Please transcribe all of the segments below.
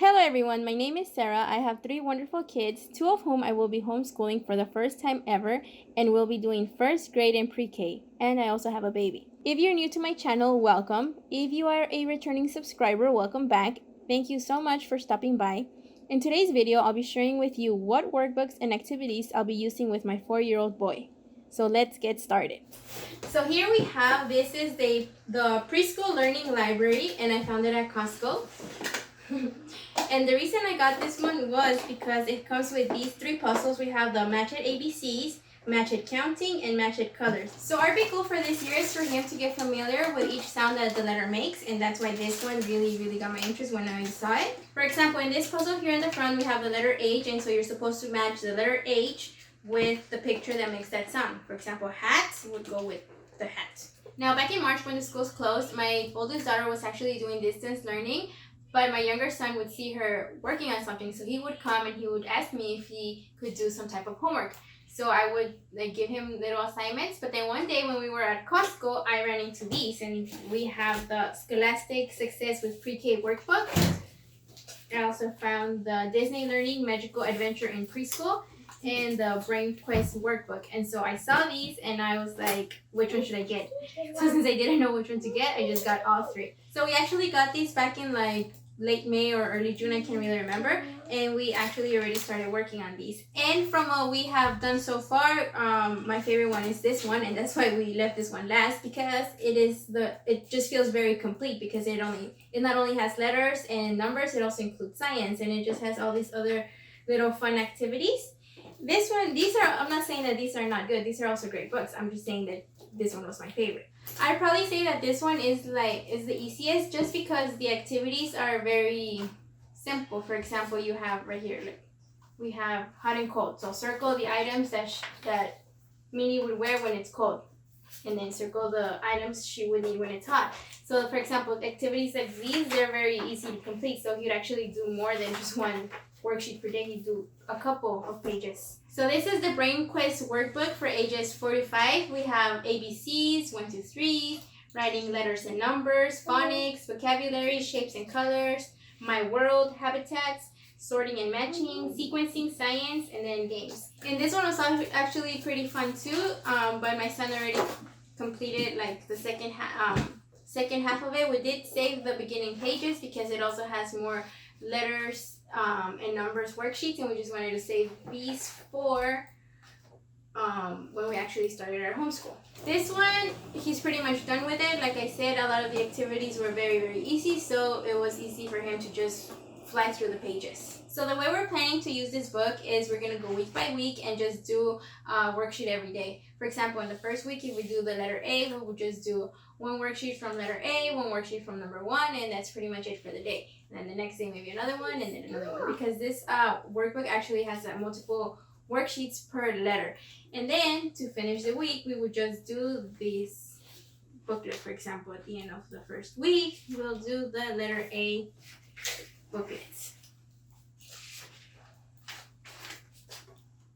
Hello everyone, my name is Sara. I have 3 wonderful kids, 2 of whom I will be homeschooling for the first time ever and will be doing first grade and pre-K. And I also have a baby. If you're new to my channel, welcome. If you are a returning subscriber, welcome back. Thank you so much for stopping by. In today's video, I'll be sharing with you what workbooks and activities I'll be using with my 4-year-old boy. So let's get started. So here we have, this is the preschool learning library, and I found it at Costco. And the reason I got this one was because it comes with these 3 puzzles. We have the Match It ABCs, Match It Counting, and Match It Colors. So our big goal for this year is for him to get familiar with each sound that the letter makes, and that's why this one really got my interest when I saw it. For example, in this puzzle here in the front, we have the letter H, and so you're supposed to match the letter H with the picture that makes that sound. For example, hat would go with the hat. Now, back in March when the schools closed, my oldest daughter was actually doing distance learning, but my younger son would see her working on something, so he would come and he would ask me if he could do some type of homework. So I would give him little assignments, but then one day when we were at Costco, I ran into these, and we have the Scholastic Success with Pre-K workbook. I also found the Disney Learning Magical Adventure in Preschool and the Brain Quest workbook. And so I saw these and I was like, which one should I get? So since I didn't know which one to get, I just got all 3. So we actually got these back in like late May or early June, I can't really remember, and we actually already started working on these. And from what we have done so far, my favorite one is this one, and that's why we left this one last, because it just feels very complete, because it not only has letters and numbers, it also includes science, and it just has all these other little fun activities. This one, I'm not saying that these are not good, these are also great books. I'm just saying that this one was my favorite. I'd probably say that this one is the easiest, just because the activities are very simple. For example, you have right here, we have hot and cold. So circle the items that Minnie would wear when it's cold, and then circle the items she would need when it's hot. So for example, activities like these, they're very easy to complete. So you'd actually do more than just one worksheet per day. You do a couple of pages. So this is the Brain Quest workbook for ages 4 to 5. We have ABCs, 1, 2, 3, writing letters and numbers, phonics, vocabulary, shapes and colors, my world, habitats, sorting and matching, sequencing, science, and then games. And this one was actually pretty fun too, but my son already completed like the second half of it. We did save the beginning pages because it also has more letters and numbers worksheets, and we just wanted to save these for when we actually started our homeschool. This one, he's pretty much done with it. Like I said, a lot of the activities were very easy, so it was easy for him to just fly through the pages. So the way we're planning to use this book is we're going to go week by week and just do a worksheet every day. For example, in the first week, if we do the letter A, we will just do 1 worksheet from letter A, 1 worksheet from number 1, and that's pretty much it for the day. And then the next day, maybe another one, and then another one, because this workbook actually has multiple worksheets per letter. And then to finish the week, we would just do this booklet. For example, at the end of the first week, we'll do the letter A booklets.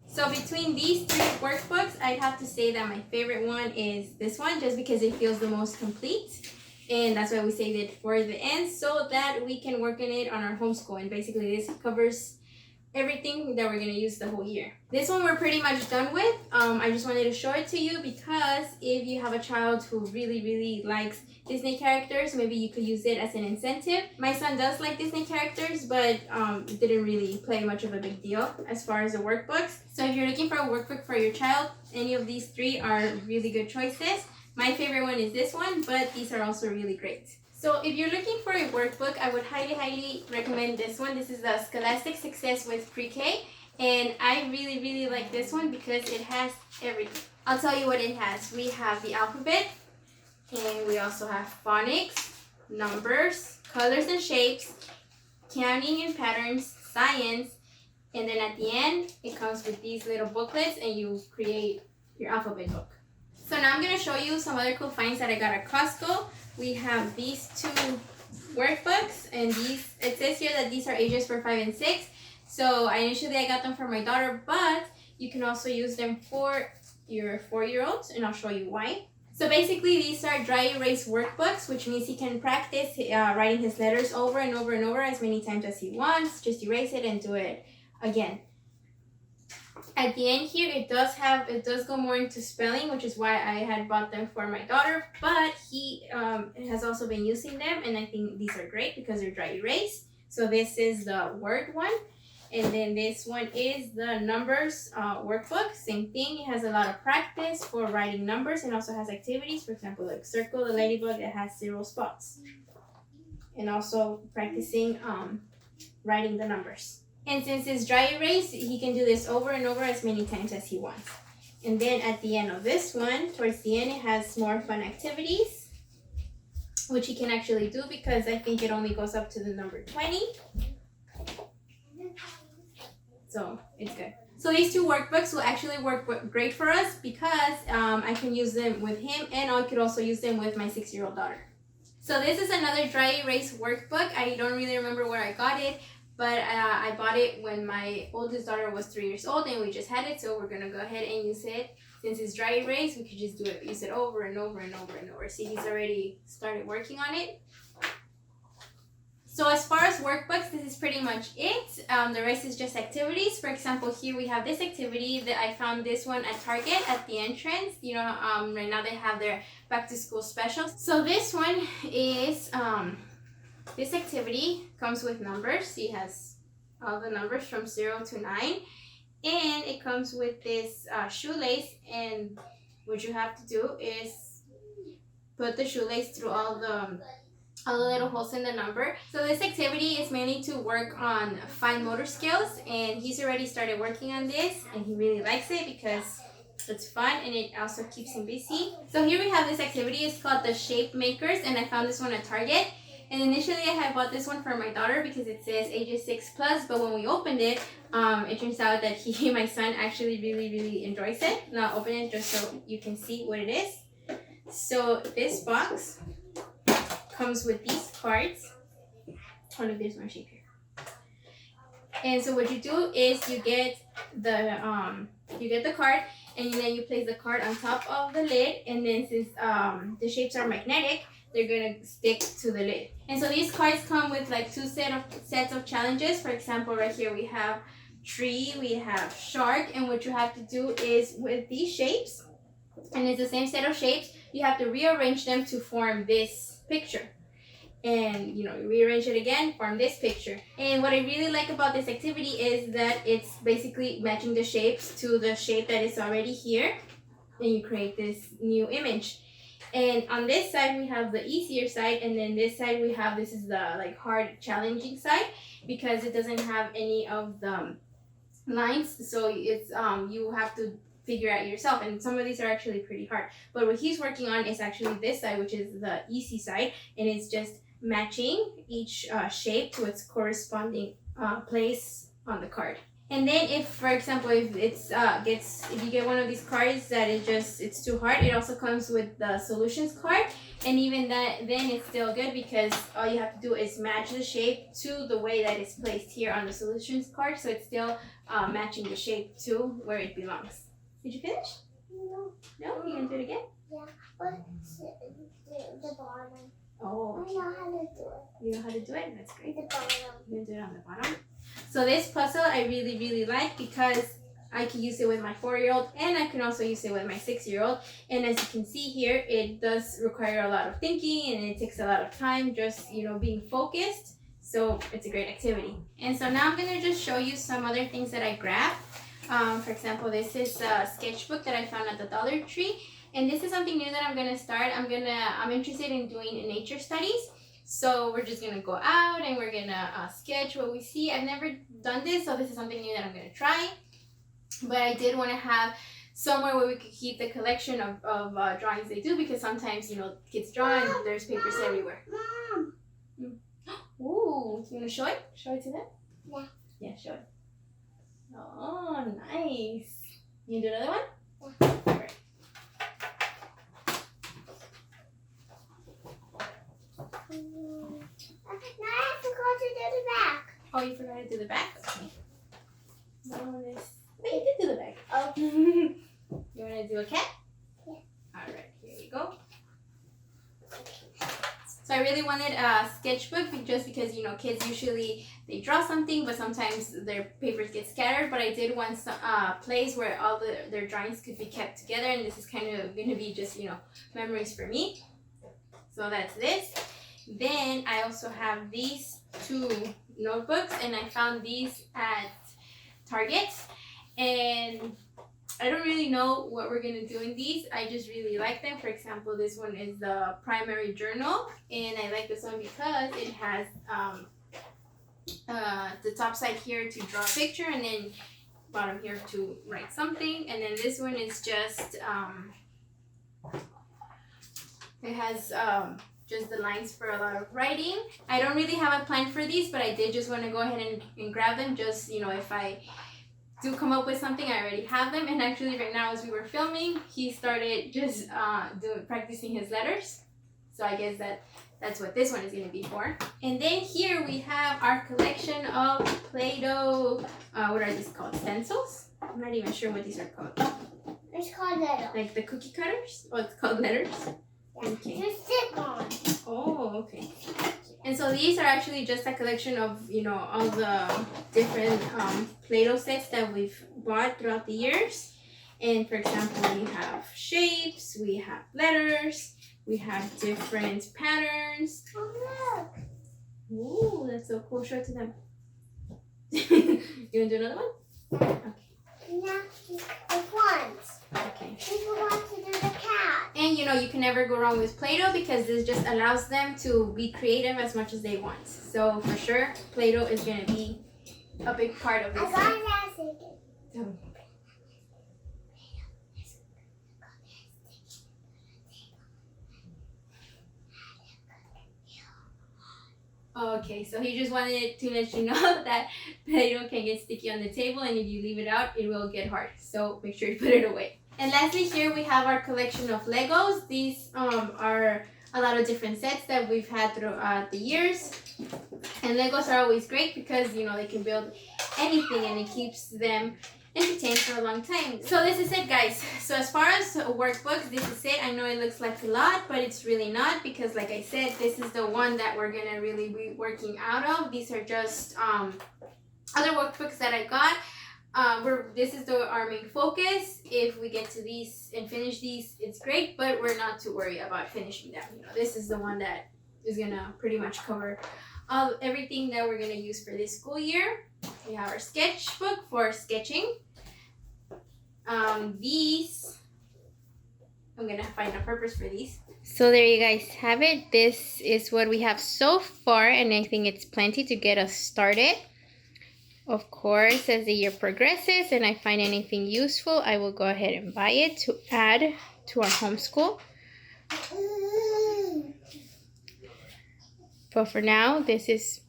So between these 3 workbooks, I'd have to say that my favorite one is this one, just because it feels the most complete. And that's why we saved it for the end, so that we can work on it on our homeschool. And basically this covers everything that we're going to use the whole year. This one we're pretty much done with. I just wanted to show it to you because if you have a child who really likes Disney characters, maybe you could use it as an incentive. My son does like Disney characters, but didn't really play much of a big deal as far as the workbooks. So if you're looking for a workbook for your child, any of these 3 are really good choices. My favorite one is this one, but these are also really great. So if you're looking for a workbook, I would highly recommend this one. This is the Scholastic Success with Pre-K, and I really like this one because it has everything. I'll tell you what it has. We have the alphabet, and we also have phonics, numbers, colors and shapes, counting and patterns, science, and then at the end, it comes with these little booklets, and you create your alphabet book. So now I'm going to show you some other cool finds that I got at Costco. We have these 2 workbooks, and it says here that these are ages for 5 and 6. So initially I got them for my daughter, but you can also use them for your 4-year-olds, and I'll show you why. So basically these are dry erase workbooks, which means he can practice writing his letters over and over and over as many times as he wants. Just erase it and do it again. At the end here, it does go more into spelling, which is why I had bought them for my daughter, but he has also been using them, and I think these are great because they're dry erase. So this is the word one, and then this one is the numbers workbook. Same thing, it has a lot of practice for writing numbers and also has activities. For example, like circle the ladybug that has 0 spots, and also practicing writing the numbers. And since it's dry erase, he can do this over and over as many times as he wants. And then at the end of this one, towards the end, it has more fun activities, which he can actually do because I think it only goes up to the number 20. So it's good. So these 2 workbooks will actually work great for us because I can use them with him, and I could also use them with my 6-year-old daughter. So this is another dry erase workbook. I don't really remember where I got it, but I bought it when my oldest daughter was 3 years old, and we just had it, so we're gonna go ahead and use it. Since it's dry erase, we could just use it over and over and over and over. See, he's already started working on it. So as far as workbooks, this is pretty much it. The rest is just activities. For example, here we have this activity that I found this one at Target at the entrance. You know, right now they have their back to school specials. So this one is this activity comes with numbers. He has all the numbers from 0 to 9. And it comes with this shoelace. And what you have to do is put the shoelace through all the little holes in the number. So this activity is mainly to work on fine motor skills. And he's already started working on this. And he really likes it because it's fun and it also keeps him busy. So here we have this activity. It's called the Shape Makers. And I found this one at Target. And initially I had bought this one for my daughter because it says ages 6+, but when we opened it, it turns out that my son actually really enjoys it. Now I'll open it just so you can see what it is. So this box comes with these cards. Oh look, there's my shape here. And so what you do is you get the card, and then you place the card on top of the lid, and then since the shapes are magnetic, they're gonna stick to the lid. And so these cards come with like 2 sets of challenges. For example, right here we have tree, we have shark, and what you have to do is with these shapes, and it's the same set of shapes, you have to rearrange them to form this picture. And you rearrange it again, form this picture. And what I really like about this activity is that it's basically matching the shapes to the shape that is already here, and you create this new image. And on this side we have the easier side, and then this side we have, this is the like hard challenging side because it doesn't have any of the lines, so it's you have to figure out yourself, and some of these are actually pretty hard. But what he's working on is actually this side, which is the easy side, and it's just matching each shape to its corresponding place on the card. And then if, for example, if if you get one of these cards that it's too hard, it also comes with the solutions card, and even that, then it's still good because all you have to do is match the shape to the way that it's placed here on the solutions card, so it's still matching the shape to where it belongs. Did you finish? No. No? You gonna do it again? Yeah, but the bottom. Oh, okay. I know how to do it. You know how to do it? That's great. The bottom. You're gonna do it on the bottom. So this puzzle I really like because I can use it with my 4-year-old, and I can also use it with my 6-year-old. And as you can see here, it does require a lot of thinking, and it takes a lot of time just being focused. So it's a great activity. And so now I'm gonna just show you some other things that I grabbed. For example, this is a sketchbook that I found at the Dollar Tree, and this is something new that I'm gonna start. I'm interested in doing nature studies. So we're just gonna go out and we're gonna sketch what we see. I've never done this, so this is something new that I'm gonna try. But I did want to have somewhere where we could keep the collection of drawings they do, because sometimes kids draw and there's papers everywhere. Mom. Ooh, you wanna show it? Show it to them? Yeah. Yeah, show it. Oh, nice. You do another one? Yeah. All right. Now I have to go to the back. Oh, you forgot to do the back? Okay. Bonus. Wait, you did do the back. Oh. You want to do a cat? Yeah. All right, here you go. So I really wanted a sketchbook just because, you know, kids usually, they draw something, but sometimes their papers get scattered. But I did want some place where all their drawings could be kept together. And this is kind of going to be just, you know, memories for me. So that's this. Then I also have these two notebooks. And I found these at Target. And I don't really know what we're going to do in these. I just really like them. For example, this one is the primary journal. And I like this one because it has the top side here to draw a picture. And then bottom here to write something. And then this one is just, it has just the lines for a lot of writing. I don't really have a plan for these, but I did just want to go ahead and grab them. Just, you know, if I do come up with something, I already have them. And actually right now as we were filming, he started just practicing his letters. So I guess that's what this one is going to be for. And then here we have our collection of Play-Doh, what are these called? Stencils? I'm not even sure what these are called. It's called letters. Like the cookie cutters? Oh, it's called letters? Yeah. Okay. You stick on. Oh, okay. And so these are actually just a collection of, you know, all the different Play-Doh sets that we've bought throughout the years. And for example, we have shapes, we have letters, we have different patterns. Oh, look. Ooh, that's so cool. Show it to them. You want to do another one? Okay. Now, the ones. Okay. People want to do the cat. And you know, you can never go wrong with Play-Doh because this just allows them to be creative as much as they want. So for sure, Play-Doh is going to be a big part of this. I got that second. Okay, so he just wanted to let you know that Play-Doh can get sticky on the table, and if you leave it out, it will get hard. So make sure to put it away. And lastly, here we have our collection of Legos. These are a lot of different sets that we've had throughout the years. And Legos are always great because, you know, they can build anything and it keeps them entertained for a long time. So this is it, guys. So as far as workbooks, this is it. I know it looks like a lot, but it's really not because, like I said, this is the one that we're gonna really be working out of. These are just other workbooks that I got. This is our main focus. If we get to these and finish these, it's great, but we're not too worried about finishing them. You know, this is the one that is gonna pretty much cover everything that we're gonna use for this school year. We have our sketchbook for sketching. These, I'm gonna find a purpose for these. So there you guys have it. This is what we have so far, and I think it's plenty to get us started. Of course, as the year progresses and I find anything useful, I will go ahead and buy it to add to our homeschool. But for now, this is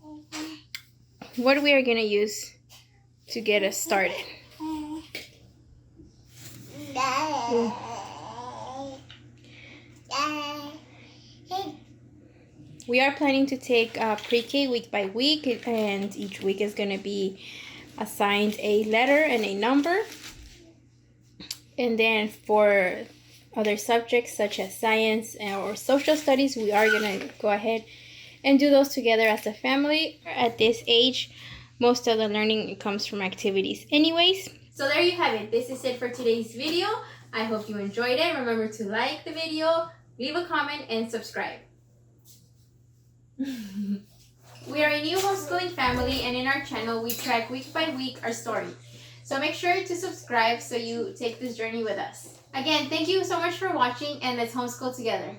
what we are going to use to get us started. We are planning to take pre-K week by week, and each week is going to be assigned a letter and a number. And then for other subjects such as science or social studies, we are going to go ahead and do those together as a family. At this age, most of the learning comes from activities anyways. So there you have it. This is it for today's video. I hope you enjoyed it. Remember to like the video, leave a comment, and subscribe. We are a new homeschooling family, and in our channel we track week by week our story. So make sure to subscribe so you take this journey with us. Again, thank you so much for watching, and let's homeschool together.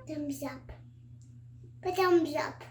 Thumbs up. Put thumbs up.